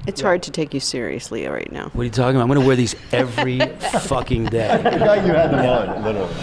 It's hard to take you seriously right now. What are you talking about? I'm going to wear these every fucking day. I forgot you had them on, literally.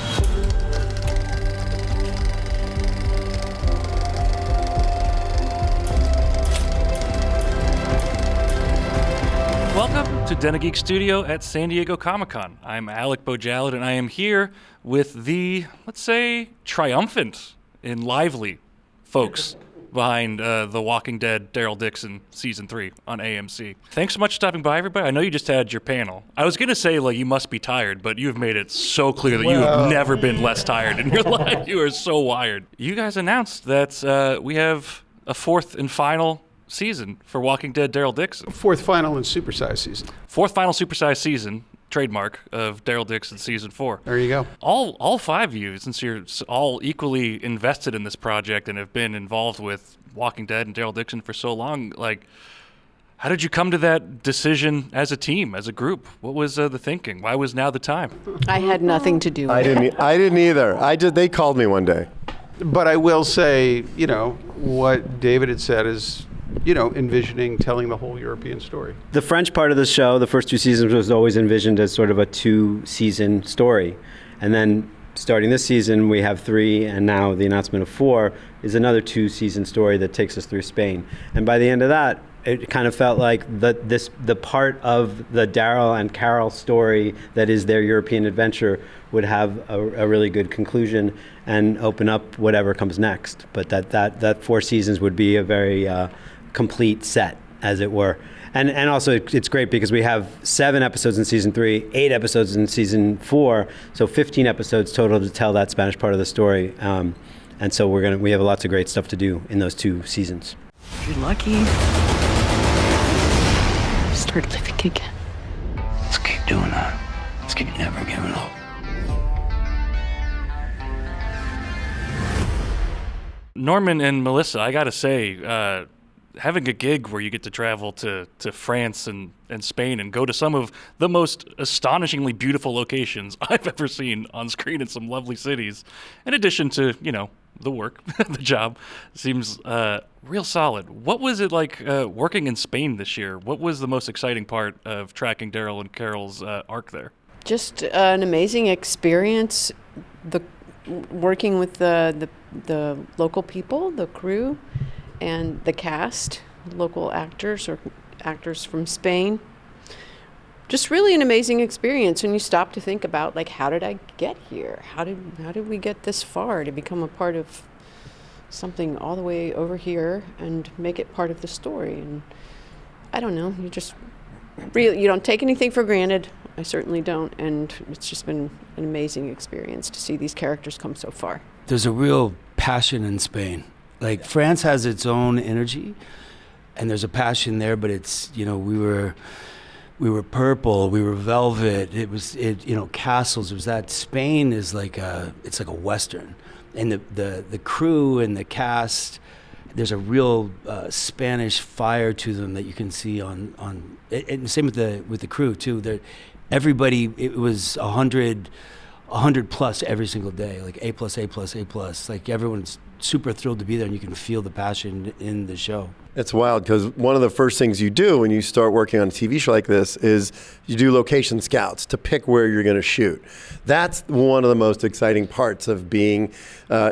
Welcome to Den of Geek Studio at San Diego Comic-Con. I'm Alec Bojalad, and I am here with the, let's say, triumphant and lively folks behind The Walking Dead Daryl Dixon Season 3 on AMC. Thanks so much for stopping by, everybody. I know you just had your panel. I was going to say, like, you must be tired, but you've made it so clear that you have never been less tired in your life. You are so wired. You guys announced that we have a fourth and final season for Walking Dead Daryl Dixon. Fourth final and supersized season. Fourth final supersized season, trademark, of Daryl Dixon Season 4. There you go. All five of you, since you're all equally invested in this project and have been involved with Walking Dead and Daryl Dixon for so long, like, how did you come to that decision as a team, as a group? What was the thinking? Why was now the time? I had nothing to do with it. I didn't either. They called me one day. But I will say, what David had said is, envisioning telling the whole European story. The French part of the show, the first two seasons, was always envisioned as sort of a 2-season story. And then starting this season, we have 3, and now the announcement of 4 is another 2-season story that takes us through Spain. And by the end of that, it kind of felt like the part of the Daryl and Carol story that is their European adventure would have a really good conclusion and open up whatever comes next. But that 4 seasons would be a very complete set, as it were. And also it's great because we have 7 episodes in season 3, 8 episodes in season 4, so 15 episodes total to tell that Spanish part of the story. And so we have lots of great stuff to do in those 2 seasons. You're lucky. Start living again. Let's keep doing that. Let's keep never giving up. Norman and Melissa, I gotta say, having a gig where you get to travel to France and Spain and go to some of the most astonishingly beautiful locations I've ever seen on screen in some lovely cities, in addition to, the work, the job, seems real solid. What was it like working in Spain this year? What was the most exciting part of tracking Daryl and Carol's arc there? Just an amazing experience. Working with the local people, the crew, and the cast, local actors or actors from Spain. Just really an amazing experience when you stop to think about, like, how did I get here? How did we get this far to become a part of something all the way over here and make it part of the story? And I don't know, you don't take anything for granted. I certainly don't, and it's just been an amazing experience to see these characters come so far. There's a real passion in Spain. Like, France has its own energy, and there's a passion there, but it's, we were purple, we were velvet, castles. It was that Spain is it's like a Western. And the crew and the cast, there's a real Spanish fire to them that you can see on and same with the crew too. Everybody, it was 100 plus every single day, like A+, like everyone's super thrilled to be there, and you can feel the passion in the show. It's wild because one of the first things you do when you start working on a TV show like this is you do location scouts to pick where you're going to shoot. That's one of the most exciting parts of being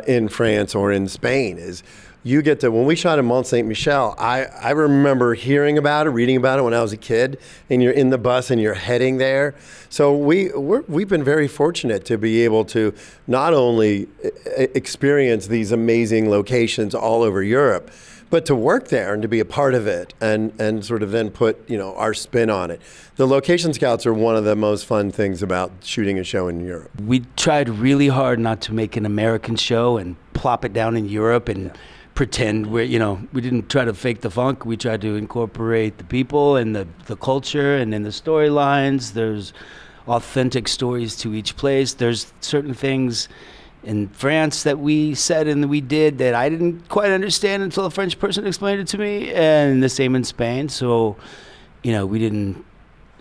in France or in Spain is you get to, when we shot in Mont Saint Michel, I remember hearing about it, reading about it when I was a kid, and you're in the bus and you're heading there. So we've been very fortunate to be able to not only experience these amazing locations all over Europe, but to work there and to be a part of it and sort of then put, our spin on it. The location scouts are one of the most fun things about shooting a show in Europe. We tried really hard not to make an American show and plop it down in Europe and pretend we didn't try to fake the funk. We tried to incorporate the people and the culture, and in the storylines, there's authentic stories to each place. There's certain things in France that we said and we did that I didn't quite understand until a French person explained it to me, and the same in Spain. So, we didn't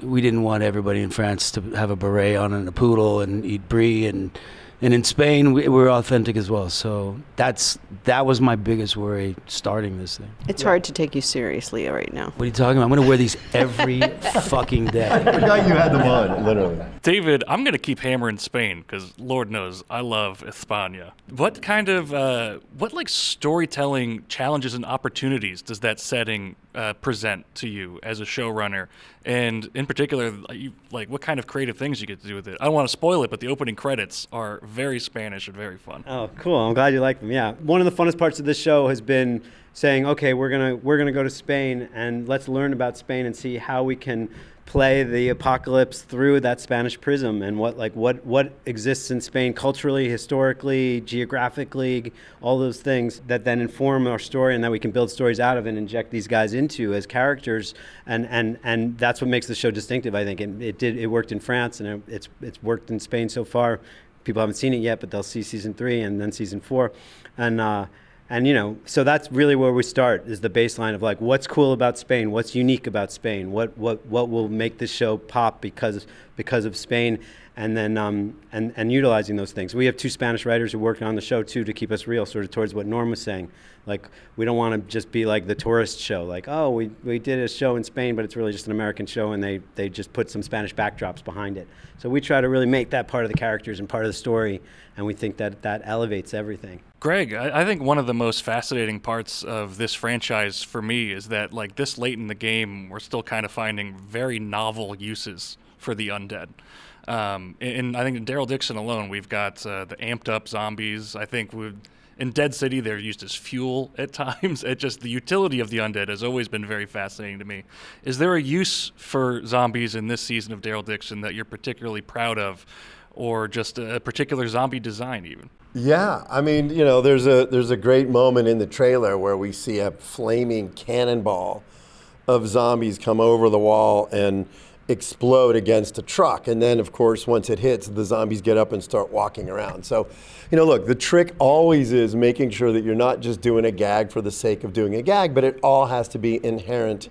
want everybody in France to have a beret on and a poodle and eat brie and And in Spain, we're authentic as well. So that was my biggest worry starting this thing. It's hard to take you seriously right now. What are you talking about? I'm going to wear these every fucking day. I forgot you had them on, literally. David, I'm going to keep hammering Spain because Lord knows I love España. What kind of, what like storytelling challenges and opportunities does that setting present to you as a showrunner? And in particular, like what kind of creative things you get to do with it? I don't want to spoil it, but the opening credits are very Spanish and very fun. Oh, cool. I'm glad you like them. Yeah. One of the funnest parts of this show has been saying, okay, we're gonna go to Spain and let's learn about Spain and see how we can play the apocalypse through that Spanish prism and what exists in Spain culturally, historically, geographically, all those things that then inform our story and that we can build stories out of and inject these guys into as characters, and that's what makes the show distinctive, I think. And it worked in France and it's worked in Spain so far. People haven't seen it yet, but they'll see season 3 and then season 4, and you know, so that's really where we start, is the baseline of like, what's cool about Spain, what's unique about Spain, what will make this show pop because of Spain, and then and utilizing those things. We have 2 Spanish writers who work on the show too to keep us real, sort of towards what Norm was saying. Like, we don't want to just be like the tourist show, like, oh, we did a show in Spain, but it's really just an American show, and they just put some Spanish backdrops behind it. So we try to really make that part of the characters and part of the story, and we think that elevates everything. Greg, I think one of the most fascinating parts of this franchise for me is that, like, this late in the game, we're still kind of finding very novel uses for the undead. And I think in Daryl Dixon alone, we've got the amped up zombies. I think in Dead City, they're used as fuel at times. It just, the utility of the undead has always been very fascinating to me. Is there a use for zombies in this season of Daryl Dixon that you're particularly proud of, or just a particular zombie design even? Yeah, I mean, you know, there's a great moment in the trailer where we see a flaming cannonball of zombies come over the wall and explode against a truck. And then, of course, once it hits, the zombies get up and start walking around. So, you know, look, the trick always is making sure that you're not just doing a gag for the sake of doing a gag, but it all has to be inherent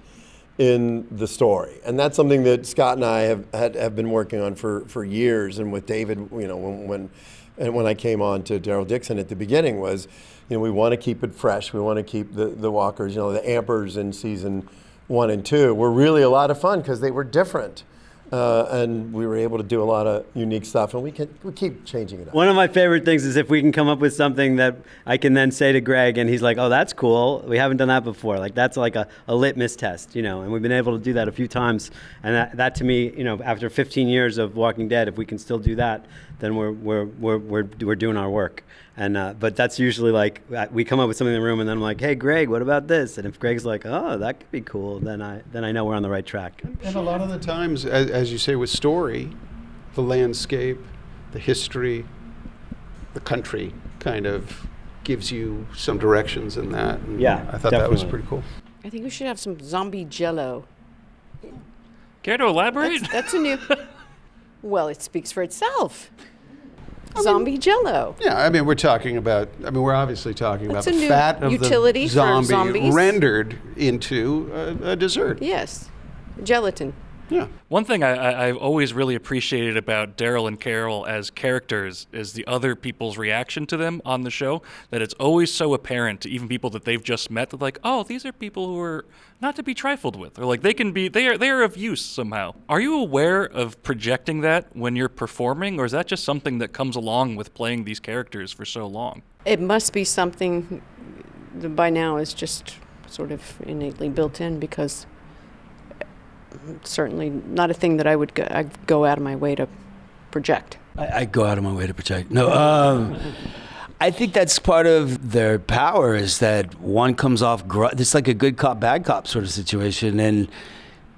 in the story. And that's something that Scott and I have been working on for years. And with David, you know, when I came on to Daryl Dixon at the beginning was, you know, we want to keep it fresh. We want to keep the walkers, you know, the Ampers in season 1 and 2 were really a lot of fun because they were different. And we were able to do a lot of unique stuff, and we keep changing it up. One of my favorite things is if we can come up with something that I can then say to Greg, and he's like, oh, that's cool. We haven't done that before. Like, that's like a litmus test, you know, and we've been able to do that a few times. And that to me, you know, after 15 years of Walking Dead, if we can still do that, then we're doing our work. And but that's usually like, we come up with something in the room, and then I'm like, hey, Greg, what about this? And if Greg's like, oh, that could be cool, then I know we're on the right track. And a lot of the times, as you say, with story, the landscape, the history, the country kind of gives you some directions in that. And Yeah, I thought that was definitely. pretty cool. I think we should have some zombie jello. Care to elaborate? That's a new... Well, it speaks for itself. Zombie jello. Yeah, I mean, we're obviously talking about That's the a new fat of utility the for zombie zombies. rendered into a dessert. Yes. Gelatin. Yeah. One thing I've always really appreciated about Daryl and Carol as characters is the other people's reaction to them on the show, that it's always so apparent to even people that they've just met. They're like, oh, these are people who are not to be trifled with, or like they are of use somehow. Are you aware of projecting that when you're performing, or is that just something that comes along with playing these characters for so long? It must be something that by now is just sort of innately built in, because certainly not a thing that I'd go out of my way to project. I go out of my way to project. No, I think that's part of their power, is that one comes off, it's like a good cop, bad cop sort of situation. And,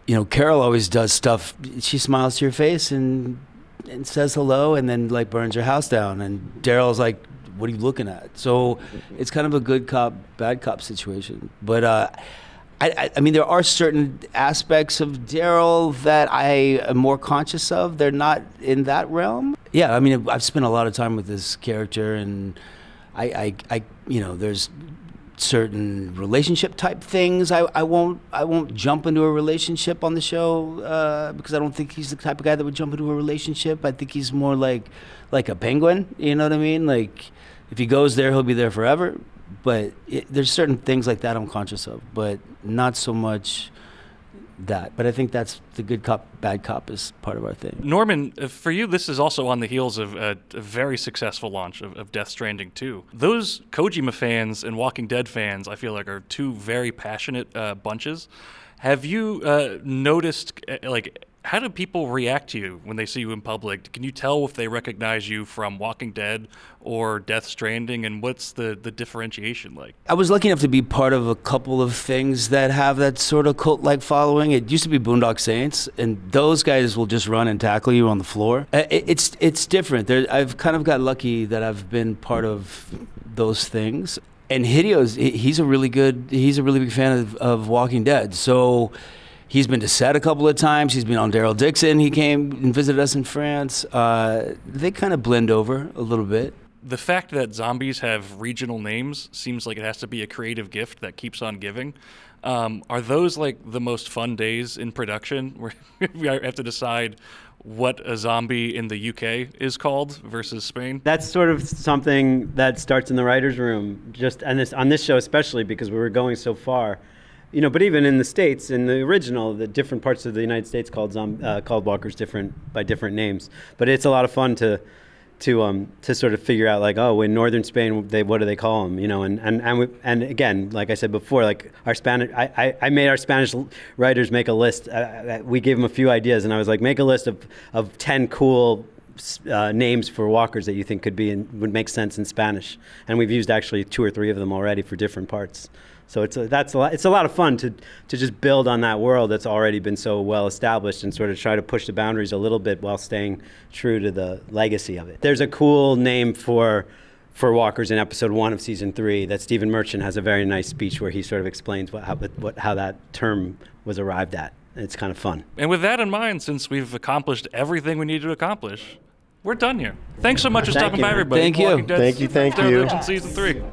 you know, Carol always does stuff. She smiles to your face and says hello, and then like burns your house down. And Daryl's like, what are you looking at? So it's kind of a good cop, bad cop situation. But, I mean, there are certain aspects of Daryl that I am more conscious of. They're not in that realm. Yeah, I mean, I've spent a lot of time with this character, and I you know, there's certain relationship type things. I won't jump into a relationship on the show because I don't think he's the type of guy that would jump into a relationship. I think he's more like a penguin. You know what I mean? Like if he goes there, he'll be there forever. But there's certain things like that I'm conscious of, but not so much that. But I think that's the good cop, bad cop is part of our thing. Norman, for you, this is also on the heels of a very successful launch of Death Stranding 2. Those Kojima fans and Walking Dead fans, I feel like, are two very passionate bunches. Have you noticed, how do people react to you when they see you in public? Can you tell if they recognize you from Walking Dead or Death Stranding, and what's the differentiation like? I was lucky enough to be part of a couple of things that have that sort of cult-like following. It used to be Boondock Saints, and those guys will just run and tackle you on the floor. It's different. I've kind of got lucky that I've been part of those things. And he's a really big fan of Walking Dead. So he's been to set a couple of times. He's been on Daryl Dixon. He came and visited us in France. They kind of blend over a little bit. The fact that zombies have regional names seems like it has to be a creative gift that keeps on giving. Are those like the most fun days in production where we have to decide what a zombie in the UK is called versus Spain? That's sort of something that starts in the writer's room, on this show especially because we were going so far. But even in the States, in the original, the different parts of the United States called walkers by different names. But it's a lot of fun to sort of figure out, like, oh, in northern Spain, what do they call them? And again, like I said before, like our Spanish, I made our Spanish writers make a list. We gave them a few ideas, and I was like, make a list of 10 cool names for walkers that you think would make sense in Spanish. And we've used actually 2 or 3 of them already for different parts. So it's a lot of fun to just build on that world that's already been so well established and sort of try to push the boundaries a little bit while staying true to the legacy of it. There's a cool name for walkers in episode 1 of season 3 that Stephen Merchant has a very nice speech where he sort of explains how that term was arrived at. It's kind of fun. And with that in mind, since we've accomplished everything we need to accomplish, we're done here. Thanks so much for stopping by, everybody. Thank you. Thank you. Season 3.